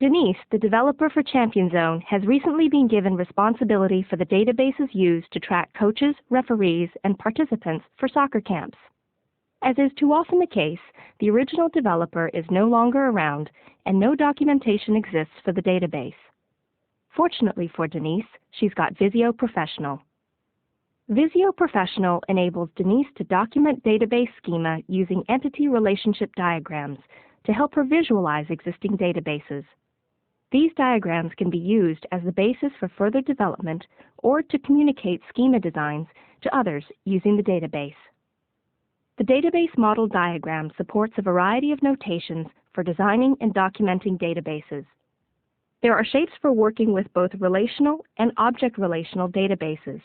Denise, the developer for Champion Zone, has recently been given responsibility for the databases used to track coaches, referees, and participants for soccer camps. As is too often the case, the original developer is no longer around and no documentation exists for the database. Fortunately for Denise, she's got Visio Professional. Visio Professional enables Denise to document database schema using entity relationship diagrams to help her visualize existing databases. These diagrams can be used as the basis for further development or to communicate schema designs to others using the database. The database model diagram supports a variety of notations for designing and documenting databases. There are shapes for working with both relational and object-relational databases.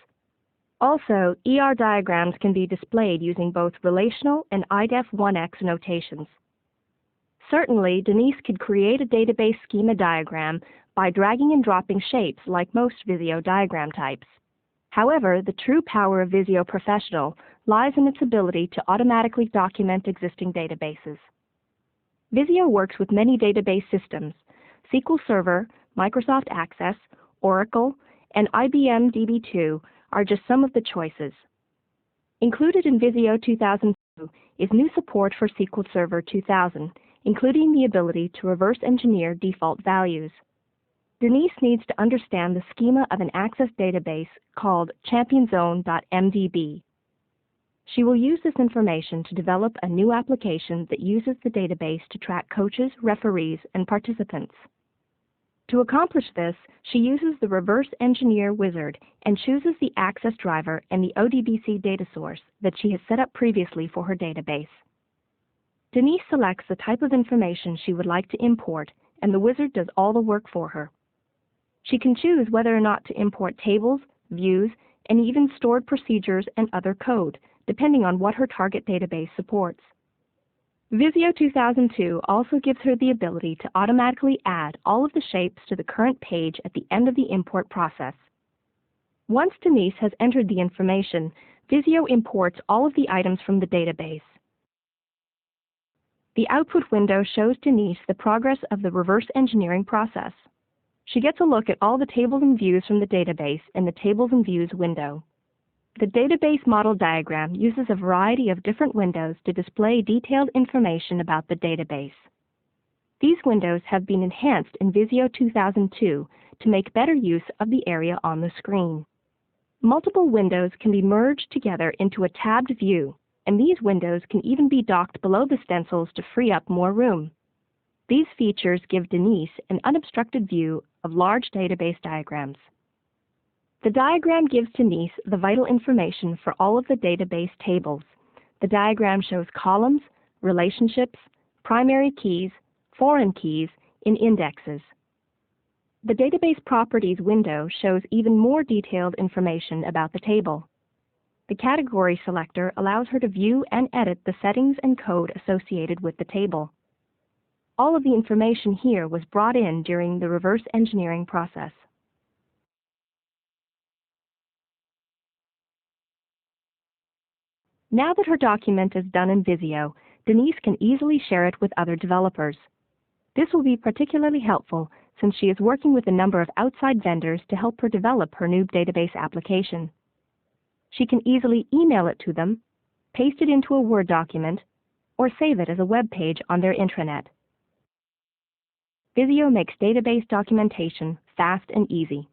Also, ER diagrams can be displayed using both relational and IDEF1X notations. Certainly, Denise could create a database schema diagram by dragging and dropping shapes like most Visio diagram types. However, the true power of Visio Professional lies in its ability to automatically document existing databases. Visio works with many database systems. SQL Server, Microsoft Access, Oracle, and IBM DB2 are just some of the choices. Included in Visio 2002 is new support for SQL Server 2000, including the ability to reverse engineer default values. Denise needs to understand the schema of an Access database called championzone.mdb. She will use this information to develop a new application that uses the database to track coaches, referees, and participants. To accomplish this, she uses the reverse engineer wizard and chooses the Access driver and the ODBC data source that she has set up previously for her database. Denise selects the type of information she would like to import, and the wizard does all the work for her. She can choose whether or not to import tables, views, and even stored procedures and other code, depending on what her target database supports. Visio 2002 also gives her the ability to automatically add all of the shapes to the current page at the end of the import process. Once Denise has entered the information, Visio imports all of the items from the database. The output window shows Denise the progress of the reverse engineering process. She gets a look at all the tables and views from the database in the Tables and Views window. The database model diagram uses a variety of different windows to display detailed information about the database. These windows have been enhanced in Visio 2002 to make better use of the area on the screen. Multiple windows can be merged together into a tabbed view, and these windows can even be docked below the stencils to free up more room. These features give Denise an unobstructed view of large database diagrams. The diagram gives Denise the vital information for all of the database tables. The diagram shows columns, relationships, primary keys, foreign keys, and indexes. The Database Properties window shows even more detailed information about the table. The Category selector allows her to view and edit the settings and code associated with the table. All of the information here was brought in during the reverse engineering process. Now that her document is done in Visio, Denise can easily share it with other developers. This will be particularly helpful since she is working with a number of outside vendors to help her develop her new database application. She can easily email it to them, paste it into a Word document, or save it as a web page on their intranet. Visio makes database documentation fast and easy.